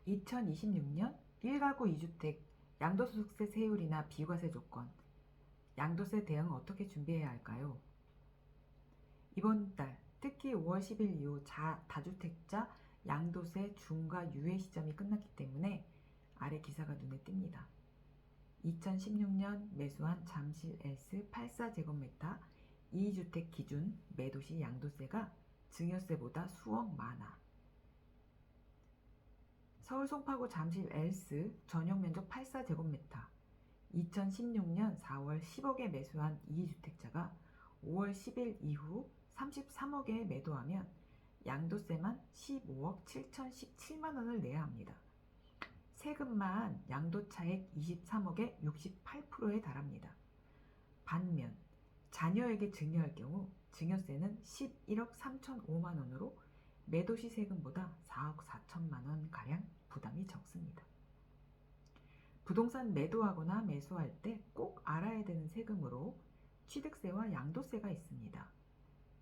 2026년 1가구 2주택 양도소득세 세율이나 비과세 조건, 양도세 대응 어떻게 준비해야 할까요? 이번 달, 특히 5월 10일 이후 다주택자 양도세 중과 유예 시점이 끝났기 때문에 아래 기사가 눈에 띕니다. 2016년 매수한 잠실 S 84제곱미터 2주택 기준 매도시 양도세가 증여세보다 수억 많아. 서울 송파구 잠실 S 전용 면적 84제곱미터 2016년 4월 10억에 매수한 2주택자가 5월 10일 이후 33억에 매도하면 양도세만 15억 7,017만원을 내야 합니다. 세금만 양도차액 23억의 68%에 달합니다. 반면 자녀에게 증여할 경우 증여세는 11억 3,005만원으로 매도시 세금보다 4억 4천만원가량 부담이 적습니다. 부동산 매도하거나 매수할 때 꼭 알아야 되는 세금으로 취득세와 양도세가 있습니다.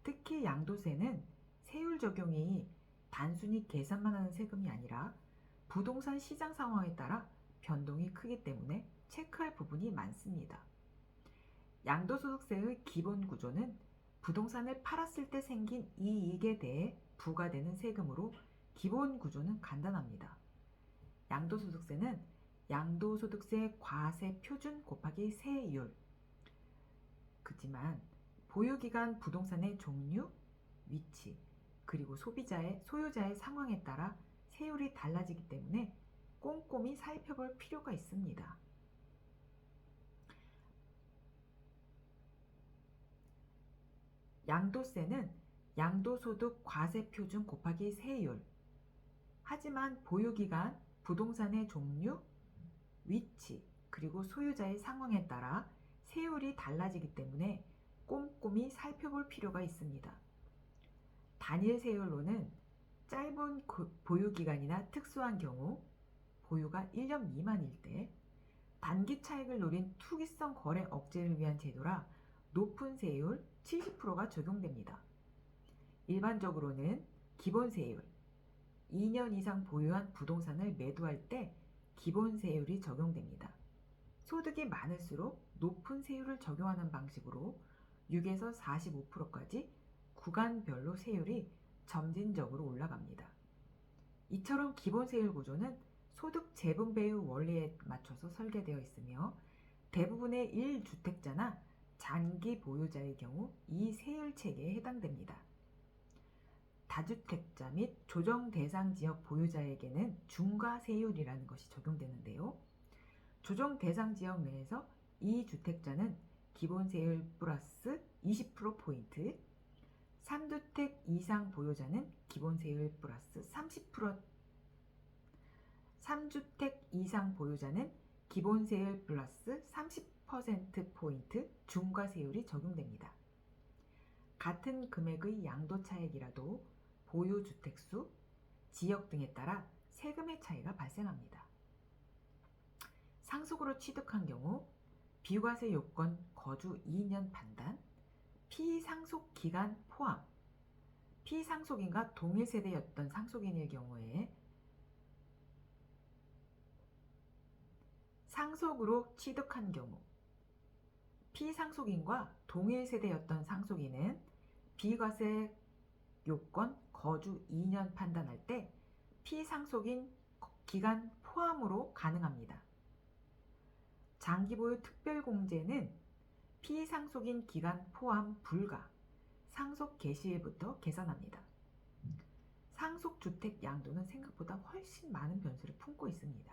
특히 양도세는 세율 적용이 단순히 계산만 하는 세금이 아니라 부동산 시장 상황에 따라 변동이 크기 때문에 체크할 부분이 많습니다. 양도소득세의 기본 구조는 부동산을 팔았을 때 생긴 이익에 대해 부과되는 세금으로 기본 구조는 간단합니다. 양도소득세는 양도소득세 과세 표준 곱하기 세율. 그지만 보유기간 부동산의 종류, 위치, 그리고 소유자의 상황에 따라 세율이 달라지기 때문에 꼼꼼히 살펴볼 필요가 있습니다. 양도세는 양도소득 과세표준 곱하기 세율. 하지만 보유기간, 부동산의 종류, 위치, 그리고 소유자의 상황에 따라 세율이 달라지기 때문에 꼼꼼히 살펴볼 필요가 있습니다. 단일 세율로는 짧은 보유기간이나 특수한 경우, 보유가 1년 미만일 때, 단기 차익을 노린 투기성 거래 억제를 위한 제도라 높은 세율 70%가 적용됩니다. 일반적으로는 기본 세율, 2년 이상 보유한 부동산을 매도할 때 기본 세율이 적용됩니다. 소득이 많을수록 높은 세율을 적용하는 방식으로 6에서 45%까지 구간별로 세율이 점진적으로 올라갑니다. 이처럼 기본 세율 구조는 소득 재분배의 원리에 맞춰서 설계되어 있으며 대부분의 1주택자나 장기 보유자의 경우 이 세율 체계에 해당됩니다. 다주택자 및 조정 대상 지역 보유자에게는 중과 세율이라는 것이 적용되는데요. 조정 대상 지역 내에서 이 주택자는 기본 세율 플러스 20%포인트, 3주택 이상 보유자는 기본 세율 플러스 30%, 3주택 이상 보유자는 기본 세율 플러스 30%포인트 중과 세율이 적용됩니다. 같은 금액의 양도 차액이라도 보유 주택수, 지역 등에 따라 세금의 차이가 발생합니다. 상속으로 취득한 경우 비과세 요건 거주 2년 판단, 피상속 기간 포함, 피상속인과 동일 세대였던 상속인의 경우에 상속으로 취득한 경우 피상속인과 동일 세대였던 상속인은 비과세 요건 거주 2년 판단할 때 피상속인 기간 포함으로 가능합니다. 장기보유 특별공제는 피상속인 기간 포함 불가, 상속 개시일부터 계산합니다. 상속주택 양도는 생각보다 훨씬 많은 변수를 품고 있습니다.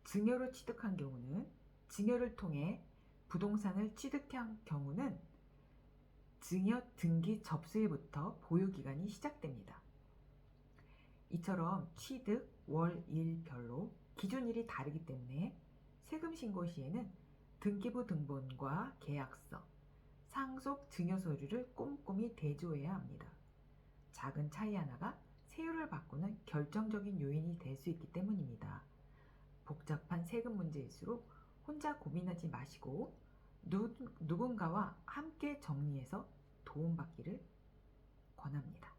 증여로 취득한 경우는 증여를 통해 부동산을 취득한 경우는 증여 등기 접수일부터 보유기간이 시작됩니다. 이처럼 취득, 월, 일별로 기준일이 다르기 때문에 세금 신고 시에는 등기부 등본과 계약서, 상속 증여 서류를 꼼꼼히 대조해야 합니다. 작은 차이 하나가 세율을 바꾸는 결정적인 요인이 될 수 있기 때문입니다. 복잡한 세금 문제일수록 혼자 고민하지 마시고 누군가와 함께 정리해서 도움받기를 권합니다.